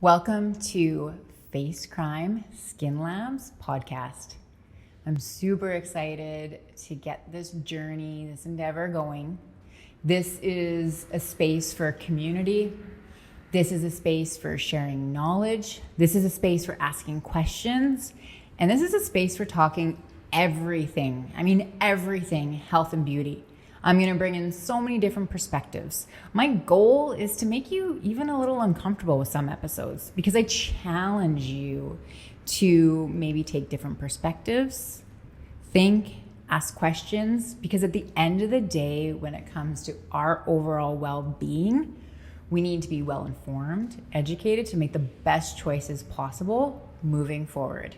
Welcome to FaceCrime Skin Labs podcast. I'm super excited to get this journey, this endeavor going. This is a space for community. This is a space for sharing knowledge. This is a space for asking questions. And this is a space for talking everything. Everything health and beauty. I'm going to bring in so many different perspectives. My goal is to make you even a little uncomfortable with some episodes because I challenge you to maybe take different perspectives, think, ask questions, because at the end of the day, when it comes to our overall well-being, we need to be well-informed, educated to make the best choices possible moving forward.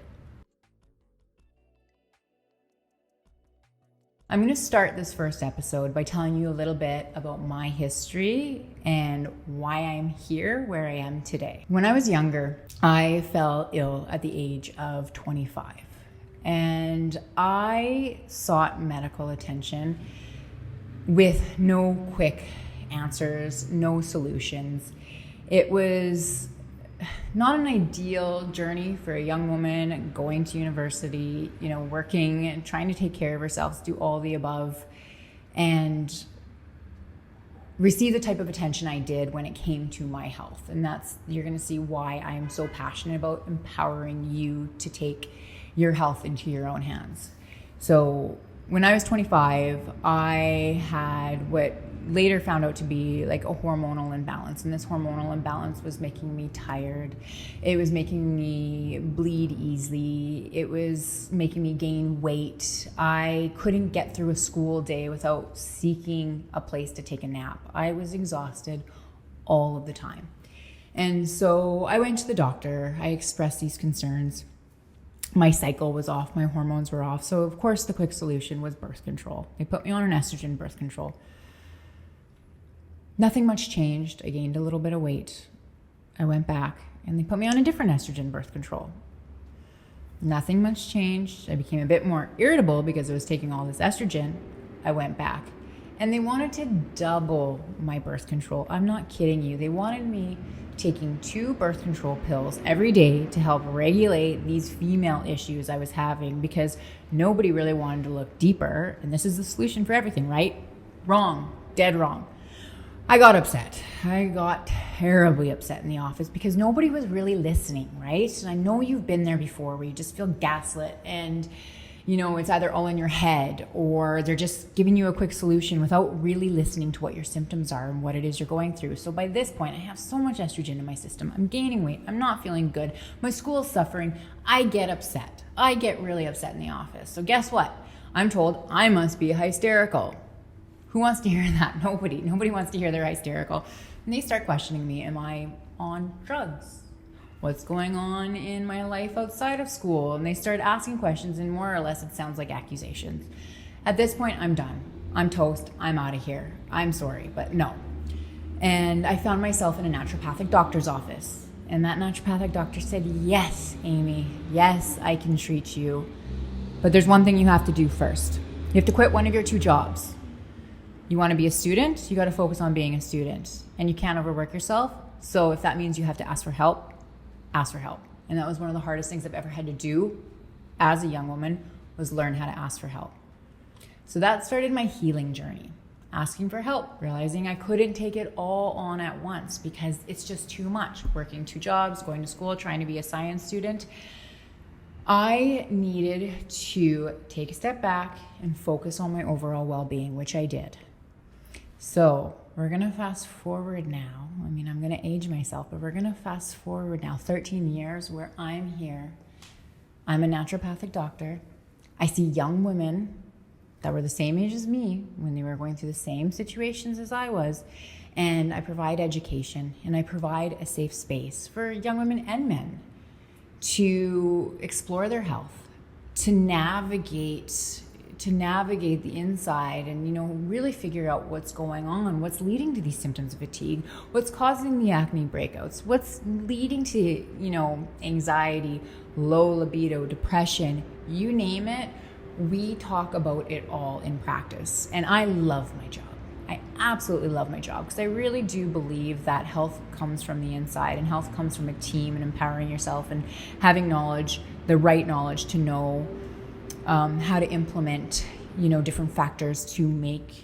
I'm going to start this first episode by telling you a little bit about my history and why I'm here where I am today. When I was younger, I fell ill at the age of 25, and I sought medical attention with no quick answers, no solutions. It was not an ideal journey for a young woman going to university, working and trying to take care of herself, do all the above, and receive the type of attention I did when it came to my health. And you're going to see why I'm so passionate about empowering you to take your health into your own hands. So when I was 25, I had what later found out to be like a hormonal imbalance. And this hormonal imbalance was making me tired. It was making me bleed easily. It was making me gain weight. I couldn't get through a school day without seeking a place to take a nap. I was exhausted all of the time. And so I went to the doctor. I expressed these concerns. My cycle was off. My hormones were off. So of course the quick solution was birth control. They put me on an estrogen birth control. Nothing much changed. I gained a little bit of weight. I went back and they put me on a different estrogen birth control. Nothing much changed. I became a bit more irritable because I was taking all this estrogen. I went back and they wanted to double my birth control. I'm not kidding you. They wanted me taking 2 birth control pills every day to help regulate these female issues I was having because nobody really wanted to look deeper. And this is the solution for everything, right? Wrong. Dead wrong. I got upset. I got terribly upset in the office because nobody was really listening, right? And I know you've been there before where you just feel gaslit and, it's either all in your head or they're just giving you a quick solution without really listening to what your symptoms are and what it is you're going through. So by this point, I have so much estrogen in my system. I'm gaining weight. I'm not feeling good. My school's suffering. I get upset. I get really upset in the office. So guess what? I'm told I must be hysterical. Who wants to hear that? Nobody. Nobody wants to hear they're hysterical. And they start questioning me. Am I on drugs? What's going on in my life outside of school? And they start asking questions, and more or less it sounds like accusations. At this point, I'm done. I'm toast. I'm out of here. I'm sorry, but no. And I found myself in a naturopathic doctor's office. And that naturopathic doctor said, yes, Amy, yes, I can treat you. But there's one thing you have to do first. You have to quit one of your 2 jobs. You want to be a student, you got to focus on being a student. And you can't overwork yourself. So if that means you have to ask for help, ask for help. And that was one of the hardest things I've ever had to do as a young woman, was learn how to ask for help. So that started my healing journey, asking for help, realizing I couldn't take it all on at once because it's just too much. Working 2 jobs, going to school, trying to be a science student. I needed to take a step back and focus on my overall well-being, which I did. So we're going to fast forward now. I'm going to age myself, but we're going to fast forward now 13 years where I'm here. I'm a naturopathic doctor. I see young women that were the same age as me when they were going through the same situations as I was. And I provide education and I provide a safe space for young women and men to explore their health, to navigate the inside and, really figure out what's going on, what's leading to these symptoms of fatigue, what's causing the acne breakouts, what's leading to, anxiety, low libido, depression, you name it. We talk about it all in practice. And I love my job. I absolutely love my job because I really do believe that health comes from the inside, and health comes from a team and empowering yourself and having knowledge, the right knowledge to know how to implement, different factors to make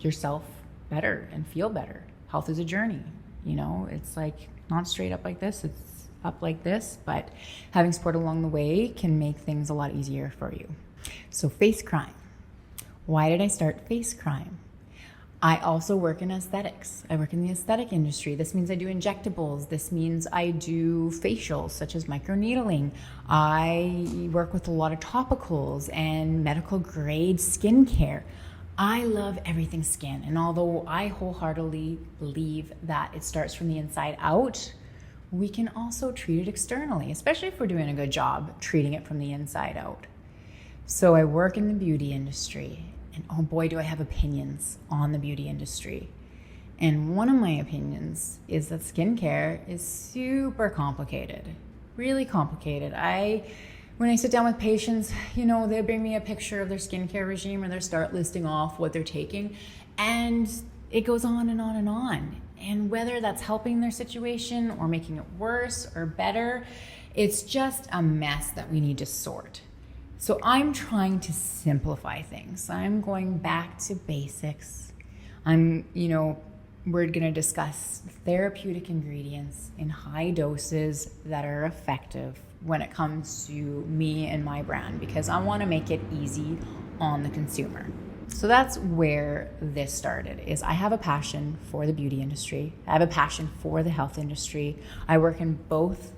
yourself better and feel better. Health is a journey, it's like not straight up like this, it's up like this, but having support along the way can make things a lot easier for you. So FaceCrime. Why did I start FaceCrime? I also work in aesthetics. I work in the aesthetic industry. This means I do injectables. This means I do facials, such as microneedling. I work with a lot of topicals and medical grade skincare. I love everything skin. And although I wholeheartedly believe that it starts from the inside out, we can also treat it externally, especially if we're doing a good job treating it from the inside out. So I work in the beauty industry, and oh boy, do I have opinions on the beauty industry. And one of my opinions is that skincare is super complicated, really complicated. When I sit down with patients, they bring me a picture of their skincare regime, or they start listing off what they're taking, and it goes on and on and on. And whether that's helping their situation or making it worse or better, it's just a mess that we need to sort. So I'm trying to simplify things. I'm going back to basics. We're going to discuss therapeutic ingredients in high doses that are effective when it comes to me and my brand, because I want to make it easy on the consumer. So that's where this started, is I have a passion for the beauty industry. I have a passion for the health industry. I work in both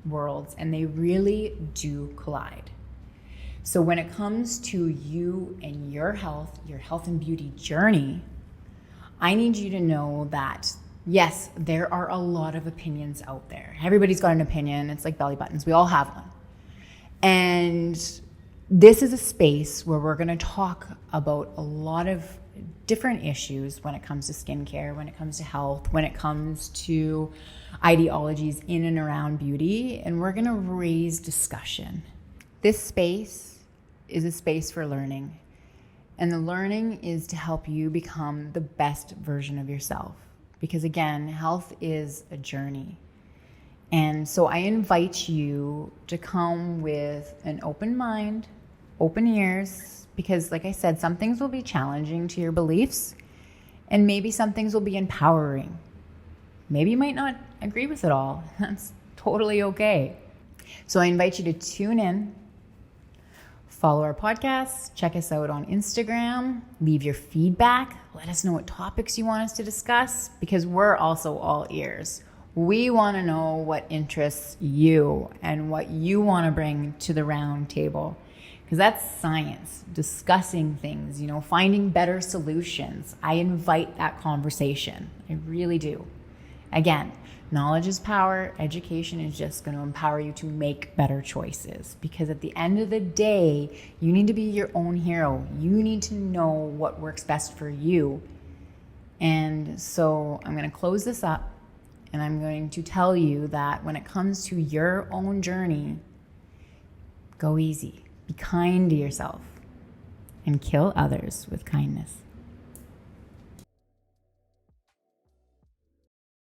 worlds, and they really do collide. So when it comes to you and your health and beauty journey, I need you to know that, yes, there are a lot of opinions out there. Everybody's got an opinion. It's like belly buttons. We all have one. And this is a space where we're going to talk about a lot of different issues when it comes to skincare, when it comes to health, when it comes to ideologies in and around beauty, and we're going to raise discussion. This space is a space for learning, and the learning is to help you become the best version of yourself, because again, health is a journey. And so I invite you to come with an open mind, open ears, because like I said, some things will be challenging to your beliefs, and maybe some things will be empowering. Maybe you might not agree with it all. That's totally okay. So I invite you to tune in, follow our podcast, check us out on Instagram, leave your feedback, let us know what topics you want us to discuss, because we're also all ears. We want to know what interests you and what you want to bring to the round table, because that's science, discussing things, finding better solutions. I invite that conversation. I really do. Again, knowledge is power. Education is just going to empower you to make better choices, because at the end of the day, you need to be your own hero. You need to know what works best for you. And so I'm going to close this up, and I'm going to tell you that when it comes to your own journey, go easy, be kind to yourself, and kill others with kindness.